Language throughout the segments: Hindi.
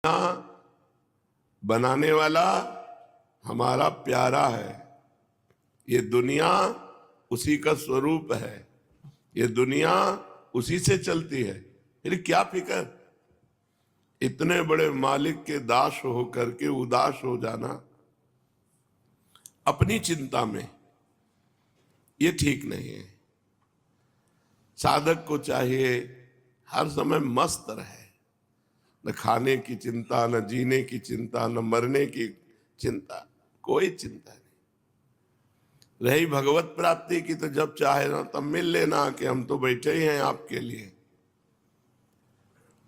बनाने वाला हमारा प्यारा है। ये दुनिया उसी का स्वरूप है, ये दुनिया उसी से चलती है। फिर क्या फिक्र, इतने बड़े मालिक के दास होकर के उदास हो जाना अपनी चिंता में, ये ठीक नहीं है। साधक को चाहिए हर समय मस्त रहे, न खाने की चिंता, न जीने की चिंता, न मरने की चिंता, कोई चिंता नहीं। रही भगवत प्राप्ति की तो जब चाहे ना तब मिल लेना कि हम तो बैठे ही हैं आपके लिए।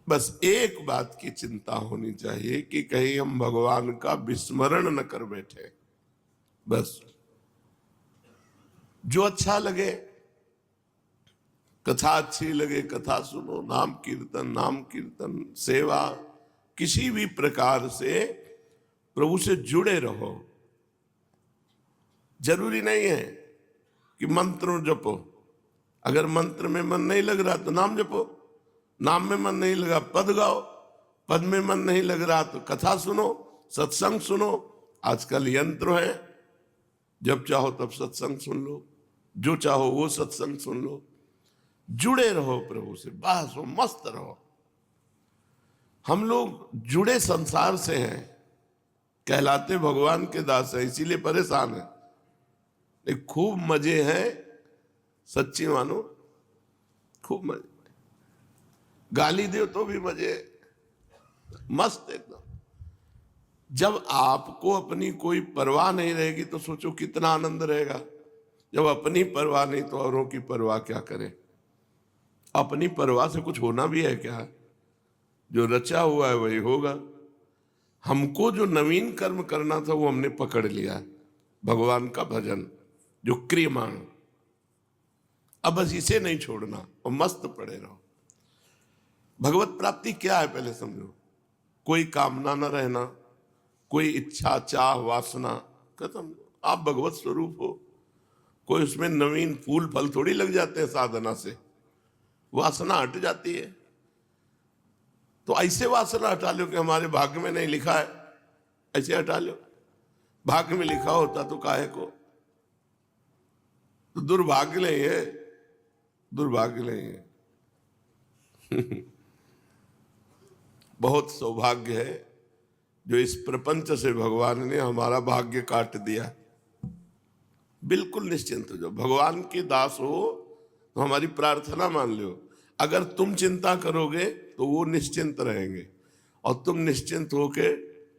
बस एक बात की चिंता होनी चाहिए कि कहीं हम भगवान का विस्मरण न कर बैठे। बस जो अच्छा लगे, कथा अच्छी लगे कथा सुनो, नाम कीर्तन सेवा, किसी भी प्रकार से प्रभु से जुड़े रहो। जरूरी नहीं है कि मंत्र जपो, अगर मंत्र में मन नहीं लग रहा तो नाम जपो, नाम में मन नहीं लगा पद गाओ, पद में मन नहीं लग रहा तो कथा सुनो, सत्संग सुनो। आजकल यंत्र है, जब चाहो तब सत्संग सुन लो, जो चाहो वो सत्संग सुन लो। जुड़े रहो प्रभु से, बस वो मस्त रहो। हम लोग जुड़े संसार से हैं, कहलाते भगवान के दास है, इसीलिए परेशान है। खूब मजे हैं, सच्ची मानो खूब मजे, गाली दो तो भी मजे, मस्त एकदम। जब आपको अपनी कोई परवाह नहीं रहेगी तो सोचो कितना आनंद रहेगा। जब अपनी परवाह नहीं तो औरों की परवाह क्या करें। अपनी परवाह से कुछ होना भी है क्या? जो रचा हुआ है वही होगा। हमको जो नवीन कर्म करना था वो हमने पकड़ लिया, भगवान का भजन जो क्रियमाण। अब बस इसे नहीं छोड़ना और मस्त पड़े रहो। भगवत प्राप्ति क्या है पहले समझो। कोई कामना न रहना, कोई इच्छा चाह वासना खत्म। आप भगवत स्वरूप हो, कोई उसमें नवीन फूल फल थोड़ी लग जाते हैं साधना से, वासना हट जाती है। तो ऐसे वासना हटा लो कि हमारे भाग्य में नहीं लिखा है, ऐसे हटा लो। भाग्य में लिखा होता तो काहे को, तो दुर्भाग्य नहीं है, दुर्भाग्य नहीं है। बहुत सौभाग्य है जो इस प्रपंच से भगवान ने हमारा भाग्य काट दिया। बिल्कुल निश्चिंत हो जाओ, भगवान के दास हो तो हमारी प्रार्थना मान लो। अगर तुम चिंता करोगे तो वो निश्चिंत रहेंगे, और तुम निश्चिंत होके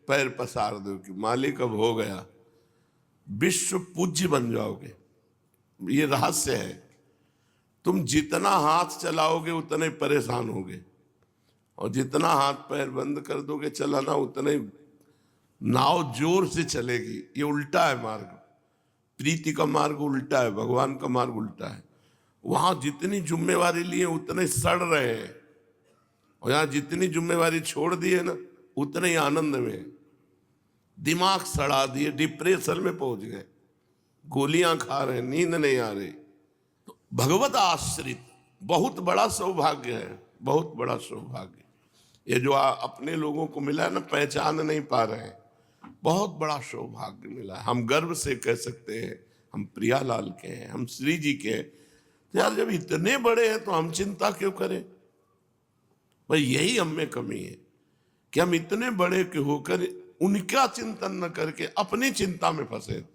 पैर पसार दो कि मालिक अब हो गया, विश्व पूज्य बन जाओगे। ये रहस्य है। तुम जितना हाथ चलाओगे उतने परेशान होगे, और जितना हाथ पैर बंद कर दोगे चलाना उतने नाव जोर से चलेगी। ये उल्टा है मार्ग, प्रीति का मार्ग उल्टा है, भगवान का मार्ग उल्टा है। वहां जितनी जिम्मेवारी लिए उतने सड़ रहे हैं, और यहां जितनी जिम्मेवारी छोड़ दी है ना उतने ही आनंद में। दिमाग सड़ा दिए, डिप्रेशन में पहुंच गए, गोलियां खा रहे, नींद नहीं आ रही। तो भगवत आश्रित बहुत बड़ा सौभाग्य है, बहुत बड़ा सौभाग्य। ये जो अपने लोगों को मिला है ना, पहचान नहीं पा रहे हैं, बहुत बड़ा सौभाग्य मिला है। हम गर्व से कह सकते हैं हम प्रियालाल के हैं, हम श्री जी के हैं। तो यार जब इतने बड़े हैं तो हम चिंता क्यों करें? भाई यही हम में कमी है कि हम इतने बड़े के होकर उनका चिंतन न करके अपनी चिंता में फंसे।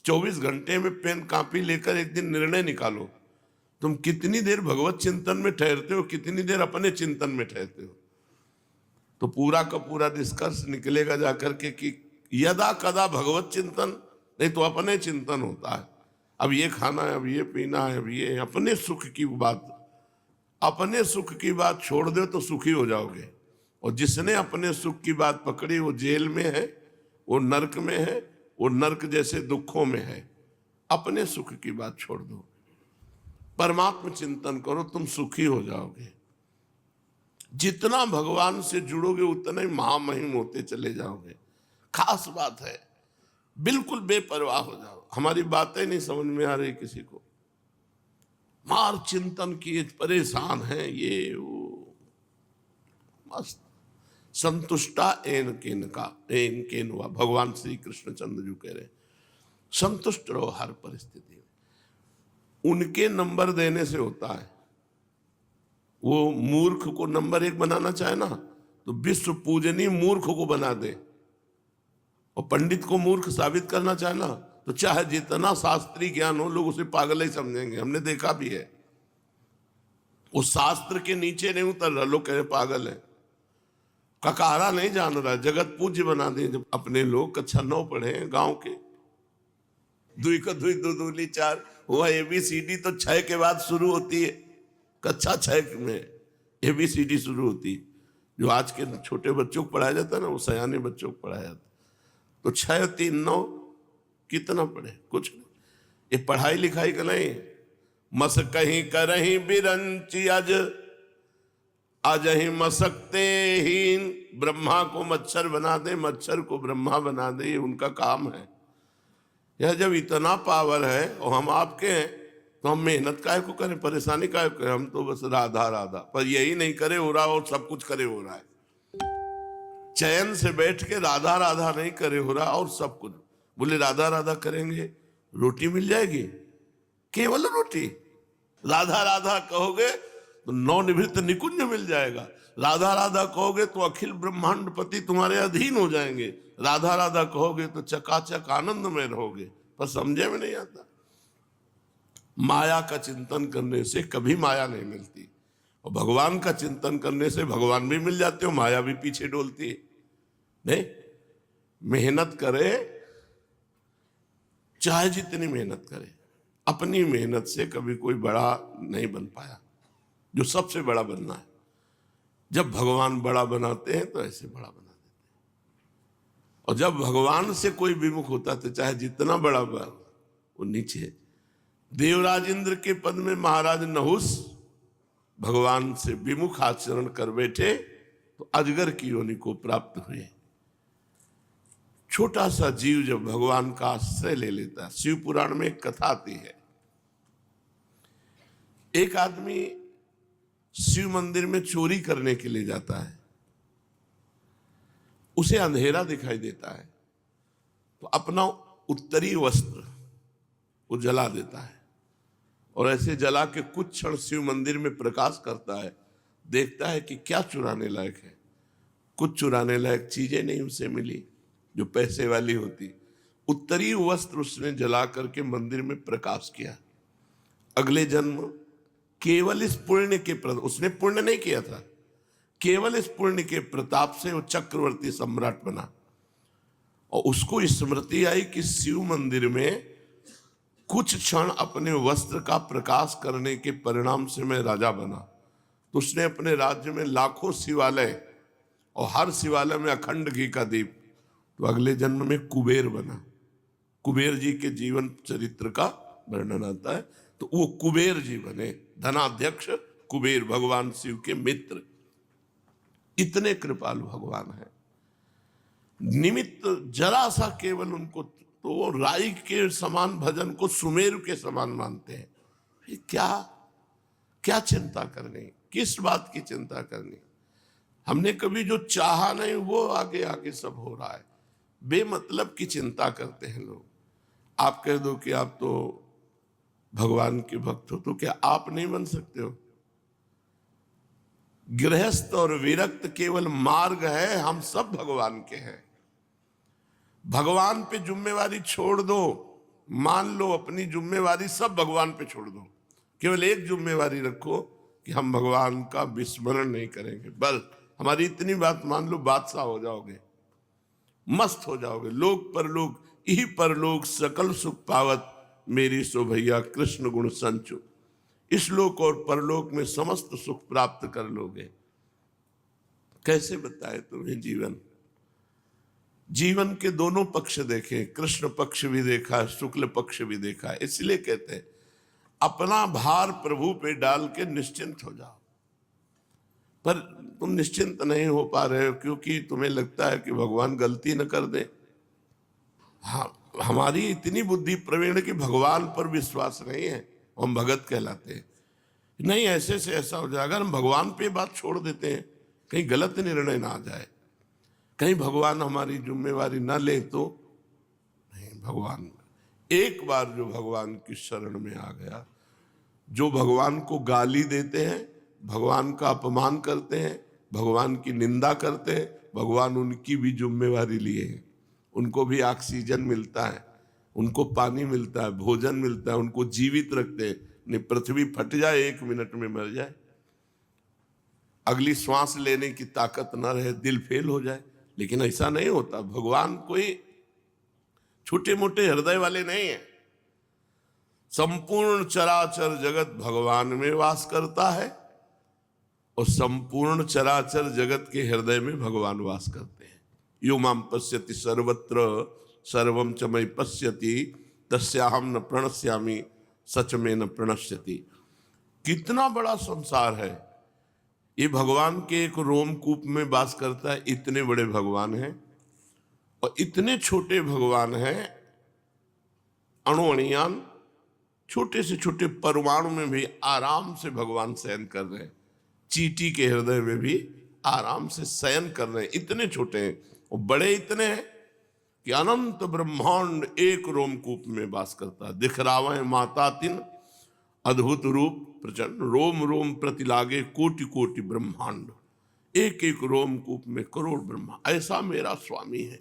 24 घंटे में पेन कॉपी लेकर एक दिन निर्णय निकालो, तुम कितनी देर भगवत चिंतन में ठहरते हो, कितनी देर अपने चिंतन में ठहरते हो। तो पूरा का पूरा निष्कर्ष निकलेगा जाकर के कि यदा कदा भगवत चिंतन, नहीं तो अपने चिंतन होता है। अब ये खाना है, अब ये पीना है, अब ये अपने सुख की बात, अपने सुख की बात छोड़ दो तो सुखी हो जाओगे। और जिसने अपने सुख की बात पकड़ी वो जेल में है, वो नरक में है, वो नरक जैसे दुखों में है। अपने सुख की बात छोड़ दो, परमात्मा चिंतन करो, तुम सुखी हो जाओगे। जितना भगवान से जुड़ोगे उतने महामहिम होते चले जाओगे। खास बात है, बिल्कुल बेपरवाह हो जाओ। हमारी बातें नहीं समझ में आ रही किसी को, मार चिंतन किए परेशान है, ये वो मस्त संतुष्टा एन केन का एन केन हुआ। भगवान श्री कृष्णचंद्र जी कह रहे संतुष्ट रहो हर परिस्थिति में। उनके नंबर देने से होता है। वो मूर्ख को नंबर 1 बनाना चाहे ना तो विश्व पूजनीय मूर्ख को बना दे, और पंडित को मूर्ख साबित करना चाहे ना तो चाहे जितना शास्त्रीय ज्ञान हो लोग उसे पागल ही समझेंगे। हमने देखा भी है। उस शास्त्र के नीचे नहीं उतर रहा, लोग कह रहे पागल है, ककारा नहीं जान रहा, जगत पूज्य बना दे। जब अपने लोग कक्षा 9 पढ़े गांव के, 2 का 2 2 दूली 4 हुआ। ABCD तो 6 के बाद शुरू होती है, कक्षा 6 में ABCD शुरू होती है। जो आज के छोटे बच्चों को पढ़ाया जाता है ना, वो सयाने बच्चों को पढ़ाया जाता। तो 6 3 9 कितना पढ़े? कुछ नहीं। ये पढ़ाई लिखाई का नहीं। मस कहीं करहीं बिरंची अजहि मसकते हीन। ब्रह्मा को मच्छर बना दे, मच्छर को ब्रह्मा बना दे, ये उनका काम है। यह जब इतना पावर है और हम आपके हैं तो हम मेहनत काहे को करें, परेशानी काहे को करें? हम तो बस राधा राधा, पर यही नहीं करे हो रहा और सब कुछ करे हो रहा है। चैन से बैठ के राधा राधा नहीं करे हो रहा और सब कुछ। बोले राधा राधा करेंगे रोटी मिल जाएगी, केवल रोटी। राधा राधा कहोगे तो नवनिवृत्त निकुंज मिल जाएगा। राधा राधा कहोगे तो अखिल ब्रह्मांड पति तुम्हारे अधीन हो जाएंगे। राधा राधा कहोगे तो चकाचक आनंद में रहोगे। पर समझे में नहीं आता। माया का चिंतन करने से कभी माया नहीं मिलती, और भगवान का चिंतन करने से भगवान भी मिल जाते हो, माया भी पीछे डोलती है। नहीं, मेहनत करे, चाहे जितनी मेहनत करे, अपनी मेहनत से कभी कोई बड़ा नहीं बन पाया। जो सबसे बड़ा बनना है, जब भगवान बड़ा बनाते हैं तो ऐसे बड़ा बना देते हैं। और जब भगवान से कोई विमुख होता तो चाहे जितना बड़ा वो नीचे। देवराज इंद्र के पद में महाराज नहुस भगवान से विमुख आचरण कर बैठे तो अजगर की योनि को प्राप्त हुए। छोटा सा जीव जब भगवान का आश्रय ले लेता है। शिव पुराण में एक कथा आती है। एक आदमी शिव मंदिर में चोरी करने के लिए जाता है। उसे अंधेरा दिखाई देता है तो अपना उत्तरी वस्त्र वो जला देता है, और ऐसे जला के कुछ क्षण शिव मंदिर में प्रकाश करता है। देखता है कि क्या चुराने लायक है। कुछ चुराने लायक चीजें नहीं उसे मिली जो पैसे वाली होती। उत्तरी वस्त्र उसने जला करके मंदिर में प्रकाश किया। अगले जन्म केवल इस पुण्य के उसने पुण्य नहीं किया था, केवल इस पुण्य के प्रताप से वो चक्रवर्ती सम्राट बना। और उसको स्मृति आई कि शिव मंदिर में कुछ क्षण अपने वस्त्र का प्रकाश करने के परिणाम से मैं राजा बना। तो उसने अपने राज्य में लाखों शिवालय और हर शिवालय में अखंड घी का दीप। तो अगले जन्म में कुबेर बना। कुबेर जी के जीवन चरित्र का वर्णन आता है। तो वो कुबेर जी बने, धनाध्यक्ष कुबेर, भगवान शिव के मित्र। इतने कृपालु भगवान है। निमित्त जरा सा केवल उनको तो वो राई के समान भजन को सुमेरु के समान मानते हैं। फिर क्या चिंता करनी, किस बात की चिंता करनी? हमने कभी जो चाहा नहीं वो आगे आगे सब हो रहा है। बेमतलब की चिंता करते हैं लोग। आप कह दो कि आप तो भगवान के भक्त हो, तो क्या आप नहीं बन सकते हो? गृहस्थ और विरक्त केवल मार्ग है, हम सब भगवान के हैं। भगवान पे जिम्मेवारी छोड़ दो, मान लो अपनी जिम्मेवारी सब भगवान पे छोड़ दो। केवल एक जिम्मेवारी रखो कि हम भगवान का विस्मरण नहीं करेंगे। बस हमारी इतनी बात मान लो, बादशाह हो जाओगे, मस्त हो जाओगे। लोक परलोक यही परलोक सकल सुख पावत, मेरी सो भैया कृष्ण गुण संचु। इस लोक और परलोक में समस्त सुख प्राप्त कर लोगे। कैसे बताए तुम्हें जीवन? जीवन के दोनों पक्ष देखे, कृष्ण पक्ष भी देखा, शुक्ल पक्ष भी देखा। इसलिए कहते हैं अपना भार प्रभु पे डाल के निश्चिंत हो जाओ। पर तुम निश्चिंत नहीं हो पा रहे हो क्योंकि तुम्हें लगता है कि भगवान गलती न कर दे। हाँ, हमारी इतनी बुद्धि प्रवीण कि भगवान पर विश्वास नहीं है, हम भगत कहलाते हैं। नहीं, ऐसे से ऐसा हो जाए। अगर हम भगवान पे बात छोड़ देते हैं, कहीं गलत निर्णय ना आ जाए। कहीं भगवान हमारी जिम्मेवारी न ले तो नहीं। भगवान एक बार जो भगवान की शरण में आ गया, जो भगवान को गाली देते हैं, भगवान का अपमान करते हैं, भगवान की निंदा करते हैं, भगवान उनकी भी जिम्मेवारी लिए हैं। उनको भी ऑक्सीजन मिलता है, उनको पानी मिलता है, भोजन मिलता है, उनको जीवित रखते हैं। नहीं पृथ्वी फट जाए, 1 मिनट में मर जाए, अगली श्वास लेने की ताकत न रहे, दिल फेल हो जाए, लेकिन ऐसा नहीं होता। भगवान कोई छोटे मोटे हृदय वाले नहीं है। संपूर्ण चराचर जगत भगवान में वास करता है और संपूर्ण चराचर जगत के हृदय में भगवान वास करते हैं। यो माम पश्यति सर्वत्र सर्वम च मयि पश्यति तस्याहम न प्रणश्यामि सच में न प्रणश्यति। कितना बड़ा संसार है, ये भगवान के एक रोमकूप में वास करता है। इतने बड़े भगवान हैं और इतने छोटे भगवान हैं। अणुअणियान छोटे से छोटे परमाणु में भी आराम से भगवान शयन कर रहे हैं। चींटी के हृदय में भी आराम से शयन कर रहे हैं। इतने छोटे हैं और बड़े इतने हैं कि अनंत ब्रह्मांड एक रोमकूप में वास करता है। दिखरावे माता तिन अद्भुत रूप प्रचंड, रोम रोम प्रति लागे कोटि कोटि ब्रह्मांड। एक एक रोमकूप में करोड़ ब्रह्मा। ऐसा मेरा स्वामी है।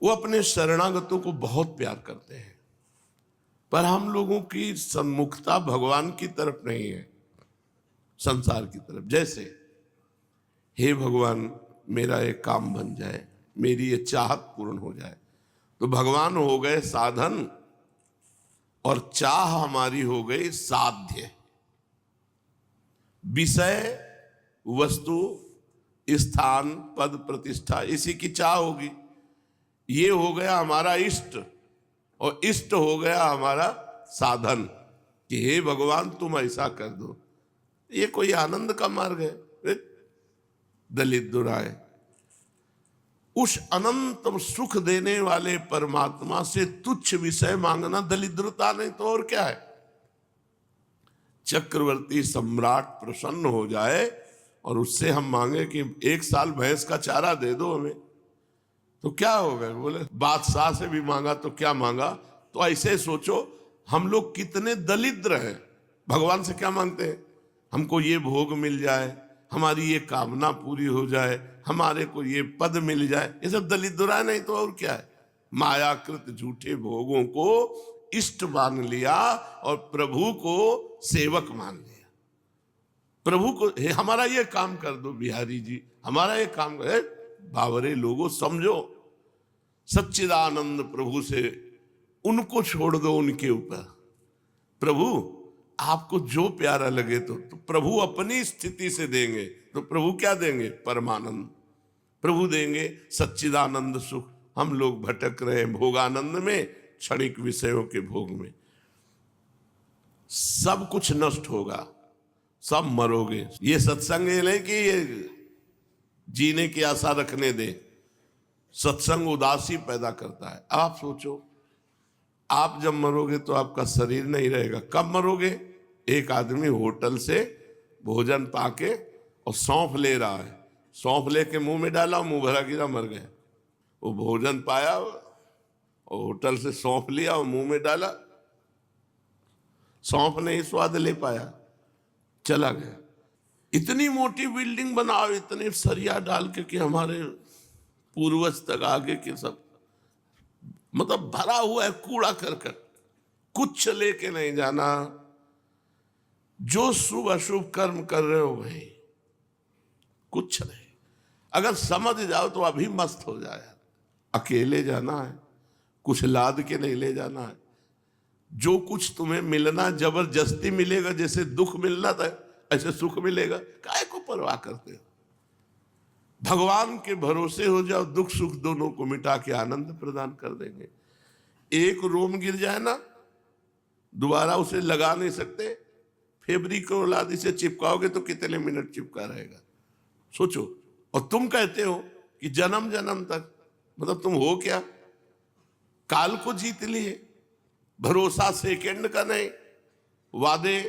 वो अपने शरणागतों को बहुत प्यार करते हैं, पर हम लोगों की सन्मुखता भगवान की तरफ नहीं है, संसार की तरफ। जैसे हे भगवान मेरा एक काम बन जाए, मेरी ये चाहत पूर्ण हो जाए, तो भगवान हो गए साधन और चाह हमारी हो गई साध्य। विषय वस्तु स्थान पद प्रतिष्ठा इसी की चाह होगी। ये हो गया हमारा इष्ट और इष्ट हो गया हमारा साधन कि हे भगवान तुम ऐसा कर दो। ये कोई आनंद का मार्ग है? दलित दुराए उस अनंत सुख देने वाले परमात्मा से तुच्छ विषय मांगना दलिद्रता नहीं तो और क्या है। चक्रवर्ती सम्राट प्रसन्न हो जाए और उससे हम मांगे कि 1 साल भैंस का चारा दे दो हमें, तो क्या होगा? बोले बादशाह से भी मांगा तो क्या मांगा। तो ऐसे सोचो हम लोग कितने दलिद्र हैं। भगवान से क्या मांगते हैं? हमको ये भोग मिल जाए, हमारी ये कामना पूरी हो जाए, हमारे को ये पद मिल जाए। ये सब दलिद्र नहीं तो और क्या है। मायाकृत झूठे भोगों को इष्ट मान लिया और प्रभु को सेवक मान लिया। प्रभु को हमारा ये काम कर दो बिहारी जी, हमारा ये काम कर। बावरे लोगों समझो, सच्चिदानंद प्रभु से उनको छोड़ दो, उनके ऊपर। प्रभु आपको जो प्यारा लगे तो प्रभु अपनी स्थिति से देंगे। तो प्रभु क्या देंगे? परमानंद। प्रभु देंगे सच्चिदानंद सुख। हम लोग भटक रहे हैं भोगानंद में, क्षणिक विषयों के भोग में। सब कुछ नष्ट होगा, सब मरोगे। ये सत्संग ये नहीं कि ये जीने की आशा रखने दे। सत्संग उदासी पैदा करता है। आप सोचो, आप जब मरोगे तो आपका शरीर नहीं रहेगा। कब मरोगे? एक आदमी होटल से भोजन पाके और सौंफ ले रहा है, सौंफ लेके मुंह में डाला, मुंह भरा गिरा, मर गया। वो भोजन पाया और होटल से सौंफ लिया और मुंह में डाला, सौंफ नहीं स्वाद ले पाया, चला गया। इतनी मोटी बिल्डिंग बनाओ, इतने सरिया डाल के कि हमारे पूर्वज तक आगे के सब मतलब भरा हुआ है कूड़ा करकट, कुछ लेके नहीं जाना। जो शुभ अशुभ कर्म कर रहे हो भाई, कुछ नहीं। अगर समझ जाओ तो अभी मस्त हो जाए। अकेले जाना है, कुछ लाद के नहीं ले जाना है। जो कुछ तुम्हें मिलना जबरदस्ती मिलेगा, जैसे दुख मिलना था ऐसे सुख मिलेगा। काहे को परवाह करते हो? भगवान के भरोसे हो जाओ, दुख सुख दोनों को मिटा के आनंद प्रदान कर देंगे। एक रोम गिर जाए ना, दोबारा उसे लगा नहीं सकते। फैब्रिक को लादी से चिपकाओगे तो कितने मिनट चिपका रहेगा, सोचो। और तुम कहते हो कि जन्म जन्म तक, मतलब तुम हो क्या? काल को जीत लिए। भरोसा सेकंड का नहीं, वादे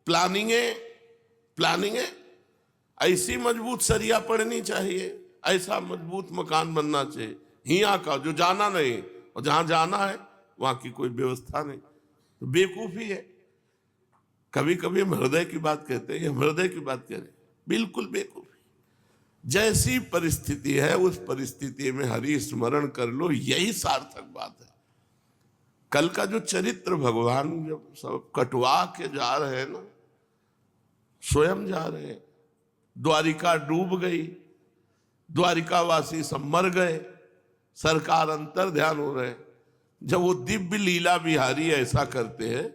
प्लानिंग है। ऐसी मजबूत सरिया पड़नी चाहिए, ऐसा मजबूत मकान बनना चाहिए, हिया का जो जाना नहीं, और जहां जाना है वहां की कोई व्यवस्था नहीं, तो बेवकूफी है। कभी कभी हम हृदय की बात कहते हैं, हम हृदय की बात कह रहे हैं, बिल्कुल बेवकूफी। जैसी परिस्थिति है उस परिस्थिति में हरि स्मरण कर लो, यही सार्थक बात है। कल का जो चरित्र भगवान जब सब कटवा के जा रहे हैं ना, स्वयं जा रहे हैं, द्वारिका डूब गई, द्वारिकावासी सब मर गए, सरकार अंतर ध्यान हो रहे। जब वो दिव्य लीला बिहारी ऐसा करते हैं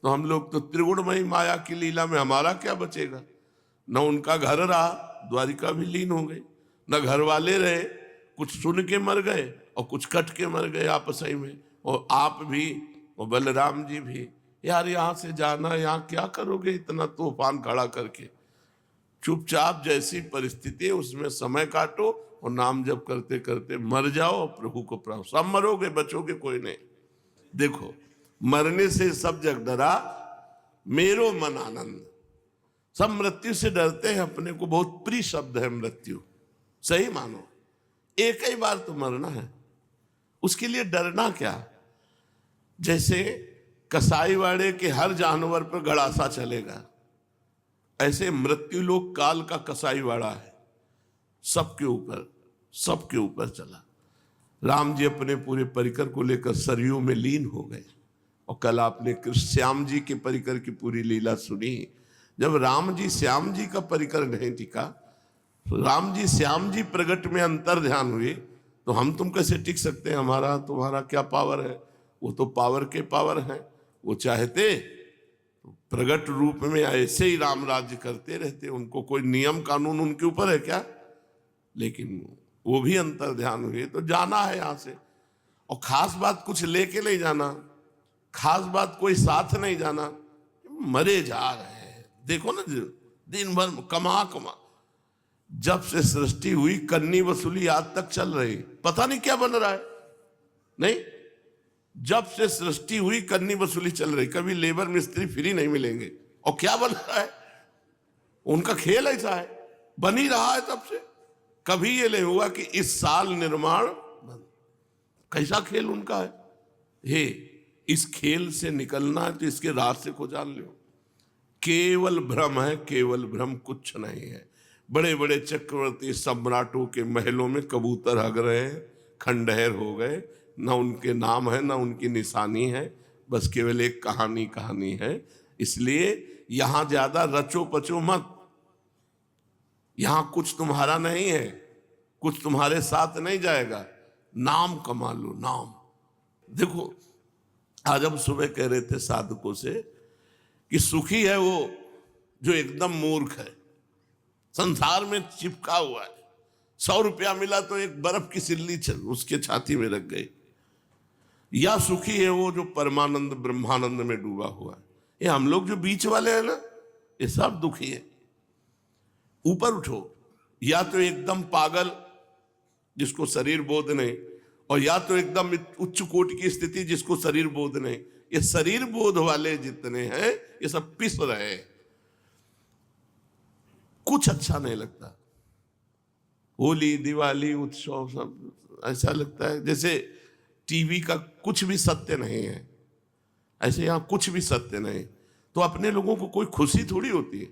तो हम लोग तो त्रिगुणमयी माया की लीला में हमारा क्या बचेगा। न उनका घर रहा, द्वारिका भी लीन हो गई, न घर वाले रहे, कुछ सुन के मर गए और कुछ कट के मर गए आपस ही में, और आप भी और बलराम जी भी। यार यहां से जाना, यहाँ क्या करोगे इतना तूफान खड़ा करके। चुपचाप जैसी परिस्थिति है उसमें समय काटो और नाम जप करते करते मर जाओ और प्रभु को प्राप्त। सब मरोगे, बचोगे कोई नहीं। देखो, मरने से सब जग डरा, मेरो मन आनंद। सब मृत्यु से डरते हैं, अपने को बहुत प्रिय शब्द है मृत्यु, सही मानो। एक ही बार तो मरना है, उसके लिए डरना क्या। जैसे कसाईवाड़े के हर जानवर पर गड़ासा चलेगा, ऐसे मृत्यु लोक काल का कसाईवाड़ा है, सबके ऊपर चला। राम जी अपने पूरे परिकर को लेकर सरयू में लीन हो गए। और कल आपने श्याम जी के परिकर की पूरी लीला सुनी। जब राम जी श्याम जी का परिकर नहीं टिका, राम जी श्याम जी प्रगट में अंतर ध्यान हुए, तो हम तुम कैसे टिक सकते हैं। हमारा तुम्हारा क्या पावर है, वो तो पावर के पावर हैं। वो चाहते प्रगट रूप में ऐसे ही राम राज्य करते रहते, उनको कोई नियम कानून उनके ऊपर है क्या। लेकिन वो भी अंतर ध्यान हुए, तो जाना है यहां से। और खास बात कुछ लेके नहीं जाना, खास बात कोई साथ नहीं जाना, मरे जा रहे हैं। देखो ना, दिन भर कमा जब से सृष्टि हुई कन्नी वसूली आज तक चल रही, पता नहीं क्या बन रहा है। नहीं, जब से सृष्टि हुई कन्नी वसूली चल रही, कभी लेबर मिस्त्री फ्री नहीं मिलेंगे। और क्या बन रहा है, उनका खेल ऐसा है, बन ही रहा है तब से। कभी ये नहीं हुआ कि इस साल निर्माण बंद। कैसा खेल उनका है। हे, इस खेल से निकलना है तो इसके रहस्य को जान लो। केवल भ्रम है, केवल भ्रम, कुछ नहीं है। बड़े बड़े चक्रवर्ती सम्राटों के महलों में कबूतर हग रहे हैं, खंडहर हो गए, ना उनके नाम है ना उनकी निशानी है, बस केवल एक कहानी है। इसलिए यहां ज्यादा रचो पचो मत। यहां कुछ तुम्हारा नहीं है, कुछ तुम्हारे साथ नहीं जाएगा। नाम कमा लो, नाम। देखो, आज हम सुबह कह रहे थे साधकों से कि सुखी है वो जो एकदम मूर्ख है, संसार में चिपका हुआ है। 100 रुपया मिला तो एक बर्फ की सिल्ली उसके छाती में रख गई। या सुखी है वो जो परमानंद ब्रह्मानंद में डूबा हुआ है। ये हम लोग जो बीच वाले हैं ना, ये सब दुखी है। ऊपर उठो, या तो एकदम पागल जिसको शरीर बोध नहीं, और या तो एकदम उच्च कोटि की स्थिति जिसको शरीर बोध नहीं। ये शरीर बोध वाले जितने हैं ये सब पिस रहे हैं, कुछ अच्छा नहीं लगता। होली दिवाली उत्सव सब ऐसा लगता है जैसे टीवी का कुछ भी सत्य नहीं है। ऐसे यहां कुछ भी सत्य नहीं, तो अपने लोगों को कोई खुशी थोड़ी होती है।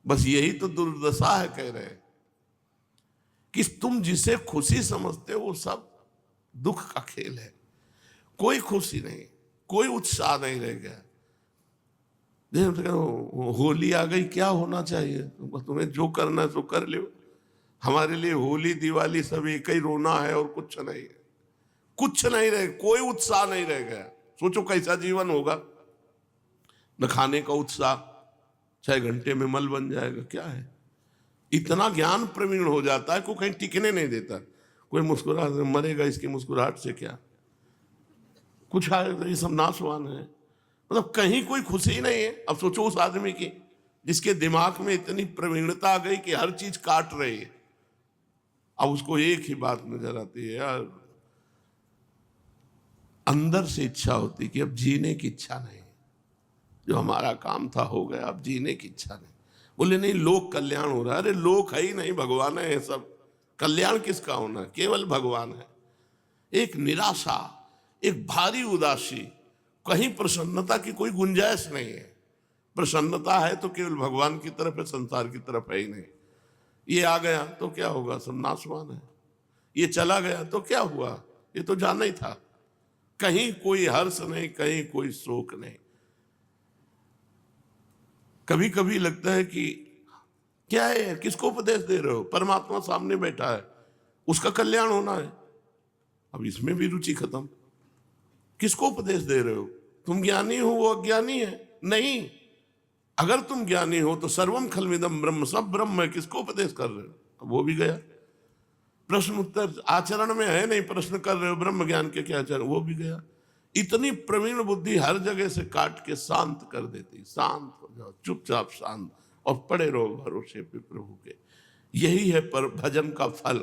बस यही तो दुर्दशा है, कह रहे हैं कि तुम जिसे खुशी समझते हो वो सब दुख का खेल है। कोई खुशी नहीं, कोई उत्साह नहीं रह गया। होली आ गई, क्या होना चाहिए, तुम्हें जो करना है तो कर लो। हमारे लिए होली दिवाली सब एक ही रोना है और कुछ नहीं है। कुछ नहीं रहे, कोई उत्साह नहीं रह गया। सोचो कैसा जीवन होगा। न खाने का उत्साह, 6 घंटे में मल बन जाएगा, क्या है। इतना ज्ञान प्रवीण हो जाता है, कोई कहीं टिकने नहीं देता। कोई मुस्कुरा मरेगा, इसकी मुस्कुराहट से क्या कुछ आएगा, ये सब नाशवान है। मतलब कहीं कोई खुशी नहीं है। अब सोचो उस आदमी की जिसके दिमाग में इतनी प्रवीणता आ गई कि हर चीज काट रही है। अब उसको एक ही बात नजर आती है, यार अंदर से इच्छा होती कि अब जीने की इच्छा नहीं, जो हमारा काम था हो गया, अब जीने की इच्छा नहीं। बोले नहीं लोक कल्याण हो रहा है। अरे लोक है ही नहीं, भगवान है ये सब। कल्याण किसका होना है? केवल भगवान है। एक निराशा, एक भारी उदासी, कहीं प्रसन्नता की कोई गुंजाइश नहीं है। प्रसन्नता है तो केवल भगवान की तरफ है, संसार की तरफ है ही नहीं। ये आ गया तो क्या होगा? सब नाशवान है। ये चला गया तो क्या हुआ? ये तो जाना ही था। कहीं कोई हर्ष नहीं, कहीं कोई शोक नहीं। कभी कभी लगता है कि क्या है, किसको उपदेश दे रहे हो? परमात्मा सामने बैठा है, उसका कल्याण होना है, अब इसमें भी रुचि खत्म। किसको उपदेश दे रहे हो? तुम ज्ञानी हो, वो अज्ञानी है? नहीं, अगर तुम ज्ञानी हो तो सर्वम खलमिदम ब्रह्म, सब ब्रह्म है, किसको उपदेश कर रहे हो? अब वो भी गया। प्रश्न उत्तर आचरण में है नहीं, प्रश्न कर रहे हो ब्रह्म ज्ञान के क्या आचरण, वो भी गया। इतनी प्रवीण बुद्धि हर जगह से काट के शांत कर देती। शांत हो जाओ, चुपचाप शांत, और पड़े रहो भरोसे पे प्रभु के। यही है पर भजन का फल।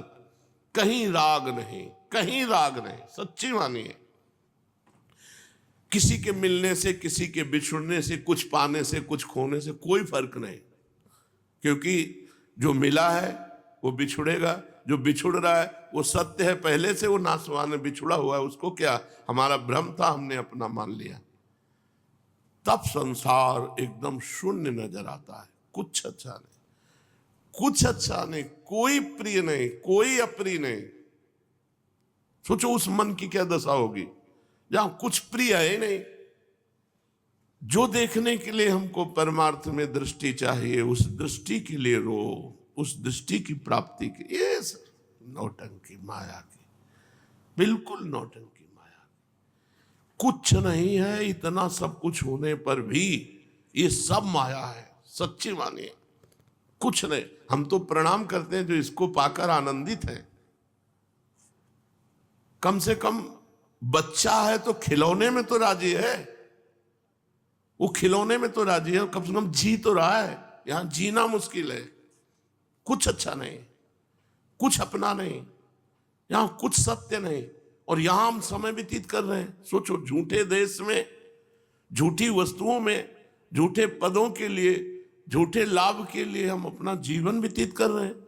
कहीं राग नहीं, कहीं राग नहीं, सच्ची मानिए। किसी के मिलने से, किसी के बिछुड़ने से, कुछ पाने से, कुछ खोने से कोई फर्क नहीं। क्योंकि जो मिला है वो बिछुड़ेगा, जो बिछुड़ रहा है वो सत्य है, पहले से वो नाशवान है, बिछुड़ा हुआ है। उसको क्या, हमारा भ्रम था, हमने अपना मान लिया। तब संसार एकदम शून्य नजर आता है। कुछ अच्छा नहीं, कुछ अच्छा नहीं, कोई प्रिय नहीं, कोई अप्रिय नहीं। सोचो उस मन की क्या दशा होगी जहां कुछ प्रिय है नहीं। जो देखने के लिए हमको परमार्थ में दृष्टि चाहिए, उस दृष्टि के लिए रो, उस दृष्टि की प्राप्ति के, ये नौटंकी माया की, बिल्कुल नौटंकी माया। कुछ नहीं है, इतना सब कुछ होने पर भी ये सब माया है। सच्ची मानिए, कुछ नहीं। हम तो प्रणाम करते हैं जो इसको पाकर आनंदित है। कम से कम बच्चा है तो खिलौने में तो राजी है, वो खिलौने में तो राजी है, कम से कम जी तो रहा है। यहां जीना मुश्किल है। कुछ अच्छा नहीं, कुछ अपना नहीं, यहां कुछ सत्य नहीं, और यहां हम समय व्यतीत कर रहे हैं। सोचो, झूठे देश में, झूठी वस्तुओं में, झूठे पदों के लिए, झूठे लाभ के लिए हम अपना जीवन व्यतीत कर रहे हैं।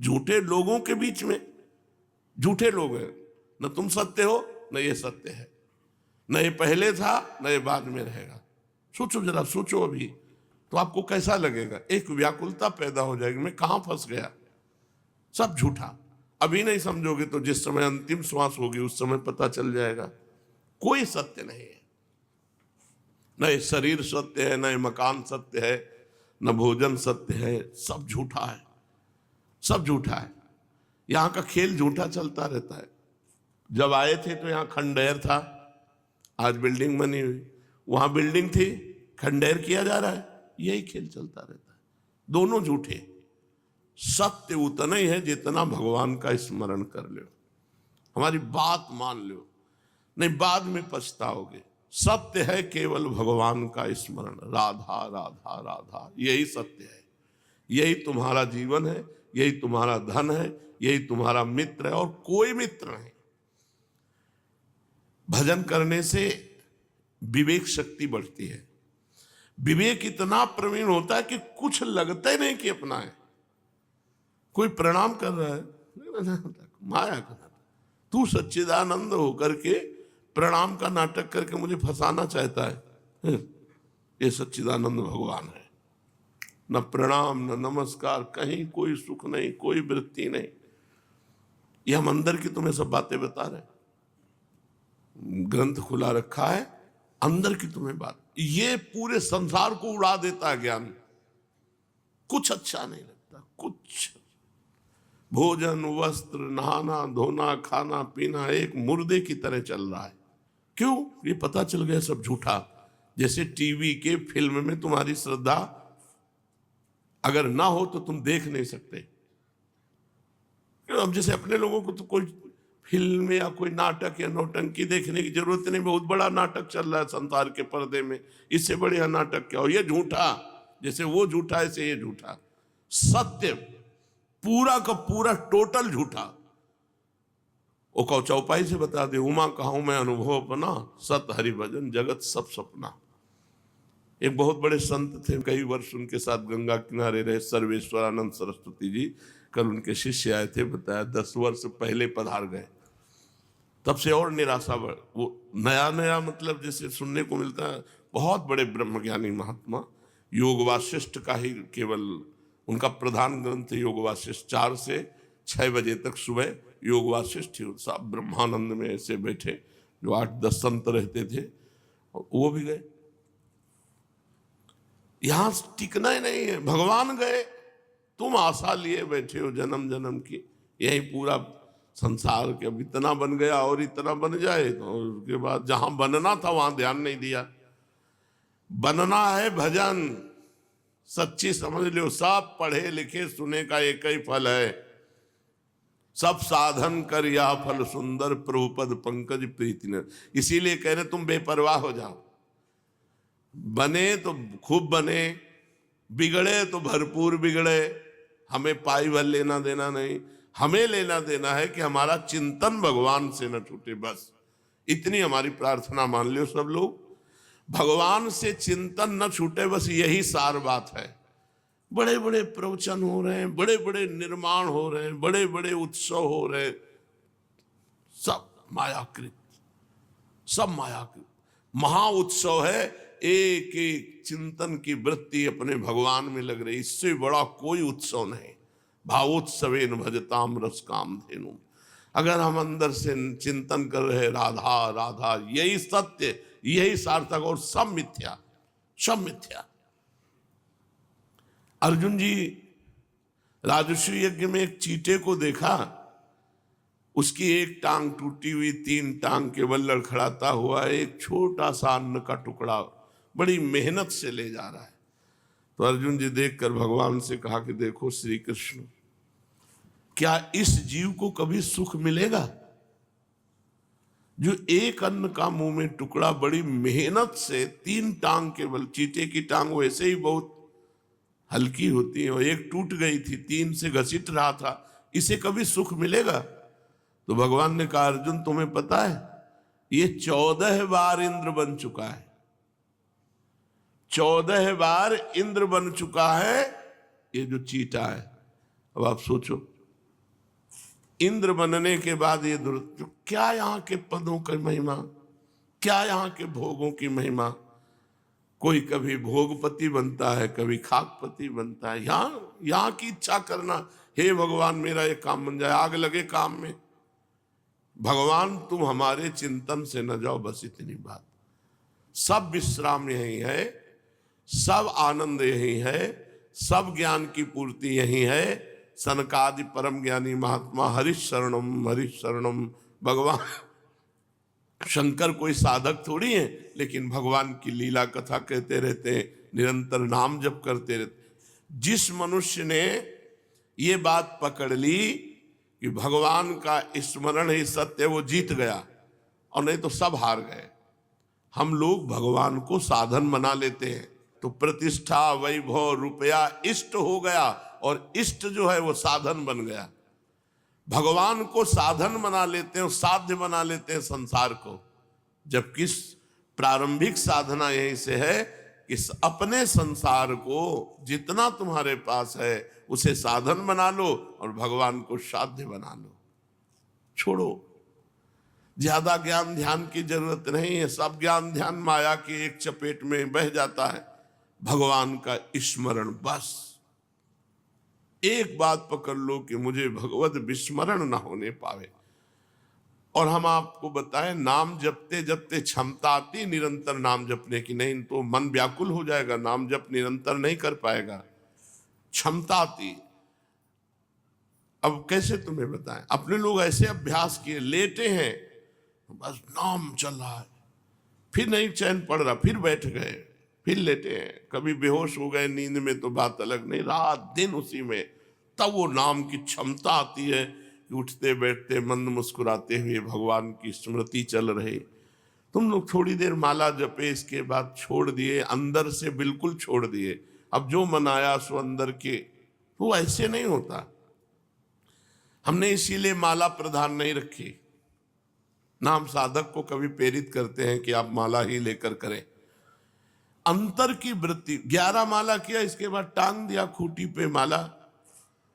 झूठे लोगों के बीच में, झूठे लोग हैं। न तुम सत्य हो, न ये सत्य है, न ये पहले था, न ये बाद में रहेगा। सोचो जरा, सोचो अभी तो आपको कैसा लगेगा। एक व्याकुलता पैदा हो जाएगी, मैं कहां फंस गया। सब झूठा। अभी नहीं समझोगे तो जिस समय अंतिम श्वास होगी उस समय पता चल जाएगा। कोई सत्य नहीं है। न ये शरीर सत्य है, न ये मकान सत्य है, न भोजन सत्य है। सब झूठा है, सब झूठा है। यहां का खेल झूठा चलता रहता है। जब आए थे तो यहां खंडहर था, आज बिल्डिंग बनी हुई। वहां बिल्डिंग थी, खंडहर किया जा रहा है। यही खेल चलता रहता है। दोनों झूठे। सत्य उतना ही है जितना भगवान का स्मरण कर लो, हमारी बात मान लो, नहीं बाद में पछताओगे। सत्य है केवल भगवान का स्मरण। राधा राधा राधा, यही सत्य है। यही तुम्हारा जीवन है, यही तुम्हारा धन है, यही तुम्हारा मित्र है, और कोई मित्र नहीं। भजन करने से विवेक शक्ति बढ़ती है। विवेक इतना प्रवीण होता है कि कुछ लगता ही नहीं कि अपना है। कोई प्रणाम कर रहा है, माया का नाटक। तू सच्चिदानंद होकर के प्रणाम का नाटक करके मुझे फंसाना चाहता है। ये सच्चिदानंद भगवान है। न प्रणाम, न नमस्कार, कहीं कोई सुख नहीं, कोई वृत्ति नहीं। ये हम अंदर की तुम्हें सब बातें बता रहे हैं। ग्रंथ खुला रखा है, अंदर की तुम्हें बात। ये पूरे संसार को उड़ा देता है ज्ञान। कुछ अच्छा नहीं लगता, कुछ। भोजन, वस्त्र, नहाना धोना, खाना पीना एक मुर्दे की तरह चल रहा है। क्यों? ये पता चल गया सब झूठा। जैसे टीवी के फिल्म में तुम्हारी श्रद्धा अगर ना हो तो तुम देख नहीं सकते। अब जैसे अपने लोगों को तो कोई फिल्म या कोई नाटक या नौटंकी देखने की जरूरत नहीं। बहुत बड़ा नाटक चल रहा है संसार के पर्दे में, इससे बढ़िया नाटक क्या हो। ये झूठा, जैसे वो झूठा ऐसे ये झूठा। सत्य पूरा का पूरा टोटल झूठा। वो कहो चौपाई से बता दे, उमा कहूं मैं अनुभव अपना, सत हरि भजन जगत सब सपना। एक बहुत बड़े संत थे, कई वर्ष उनके साथ गंगा किनारे रहे, सर्वेश्वरानंद सरस्वती जी। कल उनके शिष्य आए थे, बताया 10 वर्ष पहले पधार गए। तब से और निराशा बढ़, वो नया नया मतलब जैसे सुनने को मिलता है, बहुत बड़े ब्रह्मज्ञानी महात्मा, योग वासिष्ठ का ही केवल उनका प्रधान ग्रंथ योग वासिष्ठ, 4 से 6 बजे तक सुबह योग वासिष्ठ ही। सब ब्रह्मानंद में ऐसे बैठे, जो 8-10 संत रहते थे, वो भी गए। यहां टिकना ही नहीं है, भगवान गए, तुम आशा लिए बैठे हो जन्म जन्म की, यही पूरा संसार के अब इतना बन गया और इतना बन जाए, तो उसके बाद जहां बनना था वहां ध्यान नहीं दिया। बनना है भजन, सच्ची समझ लो, सब पढ़े लिखे सुने का एक ही फल है, सब साधन कर यह फल सुंदर, प्रभुपद पंकज प्रीति न। इसीलिए कह रहे तुम बेपरवाह हो जाओ, बने तो खूब बने, बिगड़े तो भरपूर बिगड़े, हमें पाई भर लेना देना नहीं। हमें लेना देना है कि हमारा चिंतन भगवान से न छूटे, बस इतनी हमारी प्रार्थना मान लो सब लोग, भगवान से चिंतन न छूटे, बस यही सार बात है। बड़े बड़े प्रवचन हो रहे हैं, बड़े बड़े निर्माण हो रहे हैं, बड़े बड़े उत्सव हो रहे हैं, सब मायाकृत, सब मायाकृत। महा उत्सव है, एक एक चिंतन की वृत्ति अपने भगवान में लग रही, इससे बड़ा कोई उत्सव नहीं। भावोत्सवेन भजताम रस काम धेनु। अगर हम अंदर से चिंतन कर रहे राधा राधा, यही सत्य, यही सार्थक, और सब मिथ्या, सब मिथ्या। अर्जुन जी राजस्व यज्ञ में एक चींटे को देखा, उसकी एक टांग टूटी हुई, 3 टांग केवल लड़खड़ाता हुआ एक छोटा सा अन्न का टुकड़ा बड़ी मेहनत से ले जा रहा है। तो अर्जुन जी देखकर भगवान से कहा कि देखो श्री कृष्ण, क्या इस जीव को कभी सुख मिलेगा जो एक अन्न का मुंह में टुकड़ा बड़ी मेहनत से, 3 टांग केवल, चीते की टांग वैसे ही बहुत हल्की होती है और एक टूट गई थी, 3 से घसीट रहा था, इसे कभी सुख मिलेगा? तो भगवान ने कहा अर्जुन तुम्हें पता है ये 14 बार इंद्र बन चुका है, 14 बार इंद्र बन चुका है ये जो चीटा है। अब आप सोचो, इंद्र बनने के बाद ये क्या यहाँ के पदों की महिमा, क्या यहाँ के भोगों की महिमा। कोई कभी भोगपति बनता है, कभी खाकपति बनता है। यहाँ की इच्छा करना, हे भगवान मेरा ये काम बन जाए, आग लगे काम में। भगवान तुम हमारे चिंतन से न जाओ, बस इतनी बात। सब विश्राम यही है, सब आनंद यही है, सब ज्ञान की पूर्ति यही है। सनकादि परम ज्ञानी महात्मा हरिश शरणम। भगवान शंकर कोई साधक थोड़ी है, लेकिन भगवान की लीला कथा कहते रहते हैं, निरंतर नाम जप करते रहते। जिस मनुष्य ने ये बात पकड़ ली कि भगवान का स्मरण ही सत्य, वो जीत गया, और नहीं तो सब हार गए। हम लोग भगवान को साधन बना लेते हैं, तो प्रतिष्ठा वैभव रुपया इष्ट हो गया, और इष्ट जो है वो साधन बन गया। भगवान को साधन बना लेते हैं, साध्य बना लेते हैं संसार को, जबकि प्रारंभिक साधना यहीं से है कि अपने संसार को जितना तुम्हारे पास है उसे साधन बना लो और भगवान को साध्य बना लो। छोड़ो, ज्यादा ज्ञान ध्यान की जरूरत नहीं है, सब ज्ञान ध्यान माया की एक चपेट में बह जाता है। भगवान का स्मरण, बस एक बात पकड़ लो कि मुझे भगवत विस्मरण ना होने पावे। और हम आपको बताएं, नाम जपते जपते क्षमता आती निरंतर नाम जपने की, नहीं तो मन व्याकुल हो जाएगा, नाम जप निरंतर नहीं कर पाएगा। क्षमता आती। अब कैसे तुम्हें बताएं, अपने लोग ऐसे अभ्यास किए, लेटे हैं बस नाम चल रहा है, फिर नहीं चैन पड़ रहा, फिर बैठ गए, फिर लेटे हैं, कभी बेहोश हो गए नींद में तो बात अलग, नहीं रात दिन उसी में। तब वो नाम की क्षमता आती है कि उठते बैठते मंद मुस्कुराते हुए भगवान की स्मृति चल रही। तुम लोग थोड़ी देर माला जपे, इसके बाद छोड़ दिए, अंदर से बिल्कुल छोड़ दिए। अब जो मन आया सो अंदर के, तो ऐसे नहीं होता। हमने इसीलिए माला प्रधान नहीं रखी ना, हम साधक को कभी प्रेरित करते हैं कि आप माला ही लेकर करें। अंतर की वृत्ति, 11 माला किया, इसके बाद टांग दिया खूंटी पे माला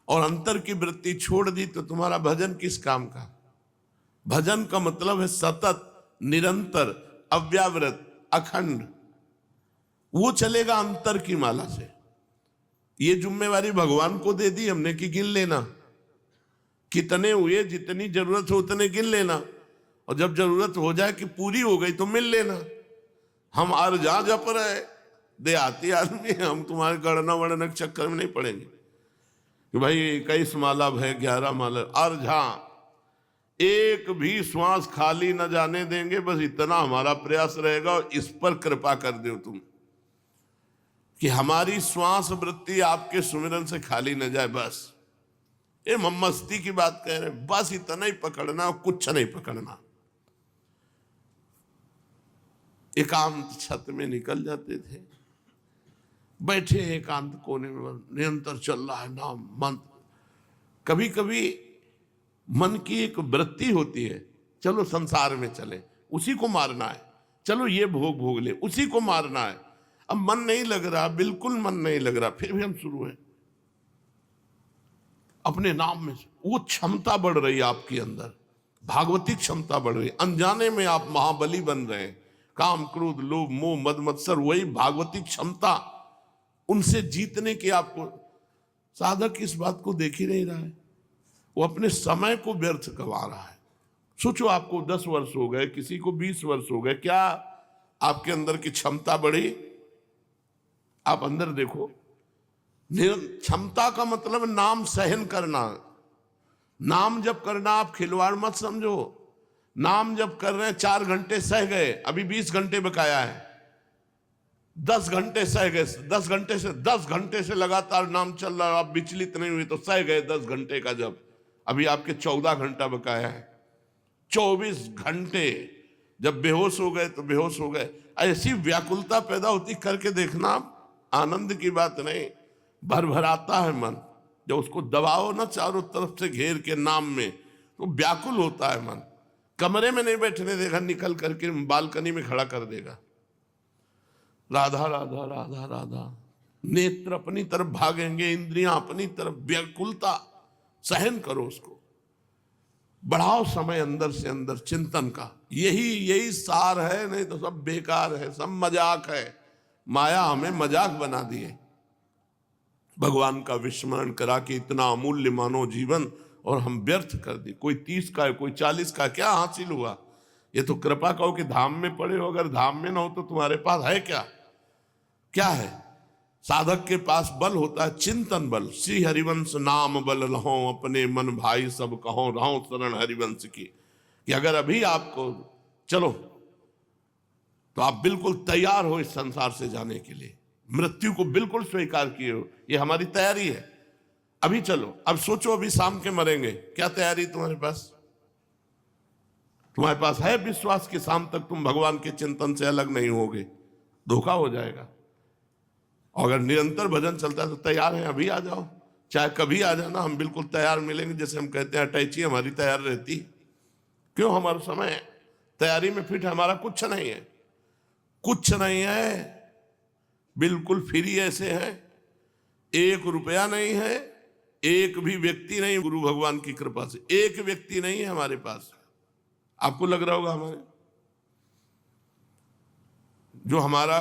और अंतर की वृत्ति छोड़ दी, तो तुम्हारा भजन किस काम का? भजन का मतलब है सतत, निरंतर, अव्यावृत, अखंड। वो चलेगा अंतर की माला से। ये जिम्मेवारी भगवान को दे दी हमने कि गिन लेना, कितने हुए, जितनी जरूरत हो उतने गिन लेना, और जब जरूरत हो जाए कि पूरी हो गई तो मिल लेना। हम अर्जा जप रहे, देहाती आदमी, हम तुम्हारे गणना वणना के चक्कर में नहीं पड़ेंगे कि भाई 21 माला है, 11 माला। अर्जा एक भी श्वास खाली न जाने देंगे, बस इतना हमारा प्रयास रहेगा। और इस पर कृपा कर दो तुम कि हमारी श्वास वृत्ति आपके सुमिरन से खाली न जाए। बस ये मस्ती की बात कह रहे, बस इतना ही पकड़ना, कुछ नहीं पकड़ना। एकांत छत में निकल जाते थे, बैठे एकांत कोने में, निरंतर चल रहा है नाम मंत्र। कभी कभी मन की एक वृत्ति होती है, चलो संसार में चले, उसी को मारना है, चलो ये भोग भोग ले, उसी को मारना है। अब मन नहीं लग रहा, बिल्कुल मन नहीं लग रहा, फिर भी हम शुरू हैं अपने नाम में। वो क्षमता बढ़ रही है आपके अंदर, भागवती क्षमता बढ़ रही है। अनजाने में आप महाबली बन रहे हैं। काम, क्रोध, लोभ, मोह, मद, मत्सर, वही भागवती क्षमता, उनसे जीतने की आपको। साधक इस बात को देख ही नहीं रहा है, वो अपने समय को व्यर्थ गंवा रहा है। सोचो, आपको 10 वर्ष हो गए, किसी को 20 वर्ष हो गए, क्या आपके अंदर की क्षमता बढ़ी? आप अंदर देखो। क्षमता का मतलब नाम सहन करना। नाम जब करना, आप खिलवाड़ मत समझो। नाम जब कर रहे हैं, 4 घंटे सह गए, अभी 20 घंटे बकाया है। 10 घंटे सह गए, 10 घंटे से लगातार नाम चल रहा है, आप विचलित नहीं हुए तो सह गए 10 घंटे का। जब अभी आपके 14 घंटा बकाया है, 24 घंटे जब बेहोश हो गए तो बेहोश हो गए। ऐसी व्याकुलता पैदा होती, करके देखना, आनंद की बात नहीं, भरभराता है मन। जब उसको दबाओ ना चारों तरफ से घेर के नाम में, तो व्याकुल होता है मन। कमरे में नहीं बैठने देगा, निकल करके बालकनी में खड़ा कर देगा। राधा राधा राधा राधा, नेत्र अपनी तरफ भागेंगे, इंद्रियां अपनी तरफ। व्याकुलता सहन करो, उसको बढ़ाओ समय अंदर से अंदर चिंतन का। यही सार है, नहीं तो सब बेकार है, सब मजाक है। माया हमें मजाक बना दिए। भगवान का विस्मरण करा कि इतना अमूल्य मानव जीवन और हम व्यर्थ कर दी। कोई 30 का है, कोई 40 का, क्या हासिल हुआ? ये तो कृपा कहो कि धाम में पड़े हो। अगर धाम में ना हो तो तुम्हारे पास है क्या? क्या है? साधक के पास बल होता है चिंतन बल। श्री हरिवंश नाम बल लहो, अपने मन भाई सब कहो, रहो शरण हरिवंश की। कि अगर अभी आपको चलो तो आप बिल्कुल तैयार हो इस संसार से जाने के लिए, मृत्यु को बिल्कुल स्वीकार किए हो, ये हमारी तैयारी है। अभी चलो, अब सोचो, अभी शाम के मरेंगे, क्या तैयारी तुम्हारे पास? तुम्हारे पास है विश्वास कि शाम तक तुम भगवान के चिंतन से अलग नहीं होगे? धोखा हो जाएगा। और अगर निरंतर भजन चलता है तो तैयार है, अभी आ जाओ, चाहे कभी आ जाना, हम बिल्कुल तैयार मिलेंगे। जैसे हम कहते हैं अटैची हमारी तैयार रहती, क्यों? हमारा समय तैयारी में फिट, हमारा कुछ नहीं है, कुछ नहीं है, बिल्कुल फ्री ऐसे है। 1 रुपया नहीं है, एक भी व्यक्ति नहीं, गुरु भगवान की कृपा से 1 व्यक्ति नहीं है हमारे पास। आपको लग रहा होगा हमारे जो हमारा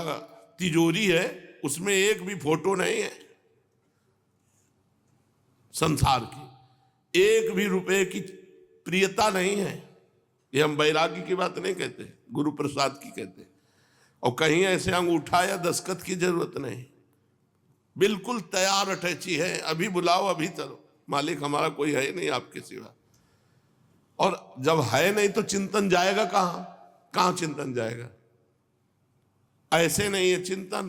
तिजोरी है उसमें 1 भी फोटो नहीं है संसार की, 1 भी रुपए की प्रियता नहीं है। ये हम वैराग्य की बात नहीं कहते, गुरु प्रसाद की कहते। और कहीं ऐसे अंगूठा या दस्तखत की जरूरत नहीं, बिल्कुल तैयार अटैची है। अभी बुलाओ, अभी चलो, मालिक हमारा कोई है नहीं आपके सिवा। और जब है नहीं तो चिंतन जाएगा कहां? कहां चिंतन जाएगा? ऐसे नहीं है चिंतन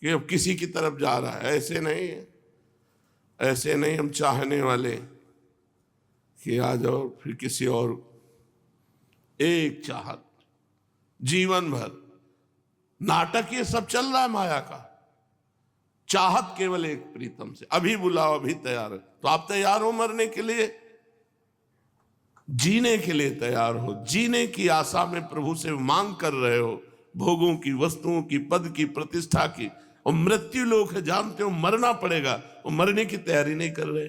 कि अब किसी की तरफ जा रहा है, ऐसे नहीं है, ऐसे नहीं। हम चाहने वाले कि आ जाओ, फिर किसी और, एक चाहत जीवन भर। नाटक ये सब चल रहा है माया का। चाहत केवल एक प्रीतम से, अभी बुलाओ, अभी तैयार है। तो आप तैयार हो मरने के लिए? जीने के लिए तैयार हो? जीने की आशा में प्रभु से मांग कर रहे हो, भोगों की, वस्तुओं की, पद की, प्रतिष्ठा की, और मृत्यु लोक है, जानते हो मरना पड़ेगा, और मरने की तैयारी नहीं कर रहे।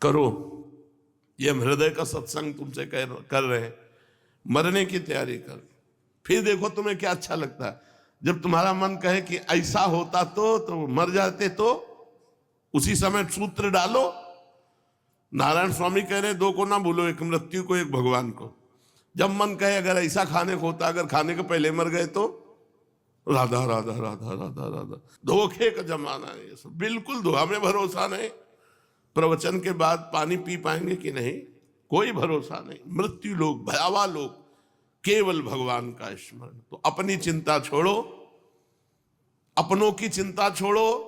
करो, ये हम हृदय का सत्संग तुमसे कर रहे हैं, मरने की तैयारी कर। फिर देखो तुम्हें क्या अच्छा लगता है। जब तुम्हारा मन कहे कि ऐसा होता तो मर जाते, तो उसी समय सूत्र डालो। नारायण स्वामी कह रहे 2 को ना भूलो, एक मृत्यु को, एक भगवान को। जब मन कहे अगर ऐसा खाने को होता, अगर खाने के पहले मर गए तो राधा राधा राधा राधा राधा। धोखे का जमाना है ये सब, बिल्कुल धोखा में भरोसा नहीं। प्रवचन के बाद पानी पी पाएंगे कि नहीं, कोई भरोसा नहीं। मृत्यु लोग, भयावह लोग, केवल भगवान का स्मरण। तो अपनी चिंता छोड़ो, अपनों की चिंता छोड़ो,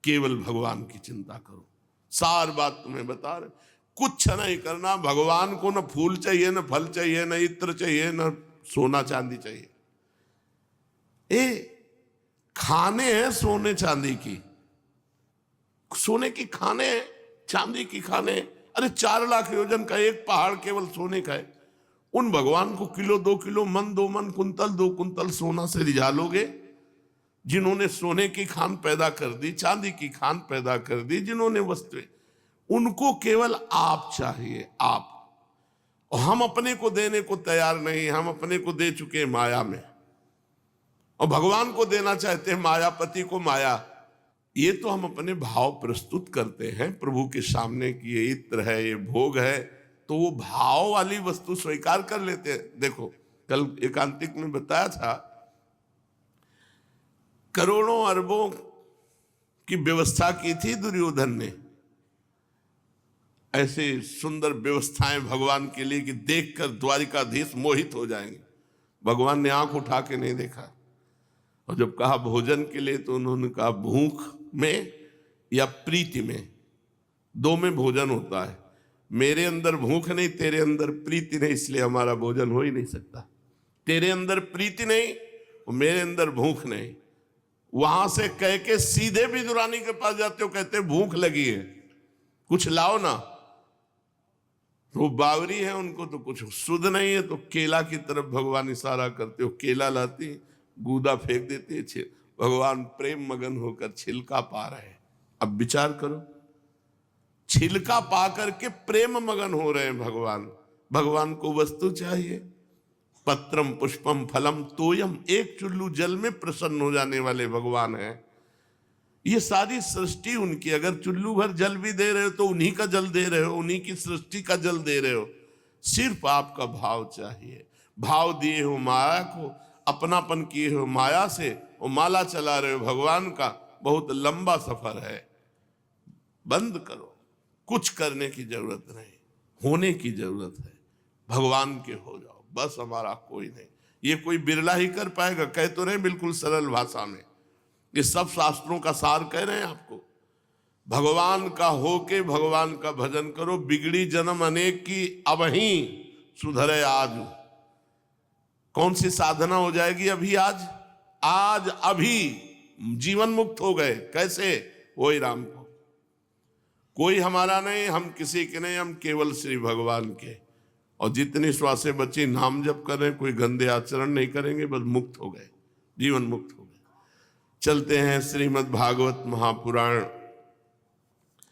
केवल भगवान की चिंता करो। सार बात तुम्हें बता रहे, कुछ नहीं करना। भगवान को न फूल चाहिए, न फल चाहिए, न इत्र चाहिए, न सोना चांदी चाहिए। खाने हैं सोने चांदी की, सोने की खाने, चांदी की खाने। अरे 4 लाख योजन का एक पहाड़ केवल सोने का है। उन भगवान को किलो 2 किलो, मन 2 मन, कुंतल 2 कुंतल सोना से रिझा लोगे? जिन्होंने सोने की खान पैदा कर दी, चांदी की खान पैदा कर दी, जिन्होंने वस्तुएं, उनको केवल आप चाहिए, आप। और हम अपने को देने को तैयार नहीं, हम अपने को दे चुके माया में, और भगवान को देना चाहते हैं मायापति को माया। ये तो हम अपने भाव प्रस्तुत करते हैं प्रभु के सामने कि ये इत्र है, ये भोग है, तो वो भाव वाली वस्तु स्वीकार कर लेते हैं। देखो कल एकांतिक में बताया था, करोड़ों अरबों की व्यवस्था की थी दुर्योधन ने, ऐसे सुंदर व्यवस्थाएं भगवान के लिए कि देखकर द्वारिकाधीश मोहित हो जाएंगे। भगवान ने आंख उठा के नहीं देखा, और जब कहा भोजन के लिए तो उन्होंने कहा भूख में या प्रीति में, 2 में भोजन होता है। मेरे अंदर भूख नहीं, तेरे अंदर प्रीति नहीं, इसलिए हमारा भोजन हो ही नहीं सकता। तेरे अंदर प्रीति नहीं और मेरे अंदर भूख नहीं। वहां से कह के सीधे विदुरानी के पास जाते हो, कहते भूख लगी है, कुछ लाओ ना। वो बावरी है, उनको तो कुछ सुध नहीं है, तो केला की तरफ भगवान इशारा करते हो, केला लाती, गूदा फेंक देते हैं। भगवान प्रेम मगन होकर छिलका पा रहे हैं। अब विचार करो, छिलका पा करके प्रेम मगन हो रहे हैं भगवान। भगवान को वस्तु चाहिए, पत्रम पुष्पम फलम तोयम, एक चुल्लू जल में प्रसन्न हो जाने वाले भगवान हैं। ये सारी सृष्टि उनकी, अगर चुल्लू भर जल भी दे रहे हो तो उन्हीं का जल दे रहे हो, उन्हीं की सृष्टि का जल दे रहे हो। सिर्फ आपका भाव चाहिए। भाव दिए हो माया को, अपनापन किए हो माया से, और माला चला रहे हो भगवान का। बहुत लंबा सफर है, बंद करो। कुछ करने की जरूरत नहीं, होने की जरूरत है। भगवान के हो जाओ बस, हमारा कोई नहीं। ये कोई बिरला ही कर पाएगा। कह तो रहे बिल्कुल सरल भाषा में, ये सब शास्त्रों का सार कह रहे हैं आपको। भगवान का होके भगवान का भजन करो। बिगड़ी जन्म अनेक की, अब ही सुधरे आज। कौन सी साधना हो जाएगी अभी? आज अभी जीवन मुक्त हो गए। कैसे? वही राम को। कोई हमारा नहीं, हम किसी के नहीं, हम केवल श्री भगवान के। और जितनी श्वासें बची नाम जप कर रहे हैं, कोई गंदे आचरण नहीं करेंगे, बस मुक्त हो गए, जीवन मुक्त हो गए। चलते हैं श्रीमद् भागवत महापुराण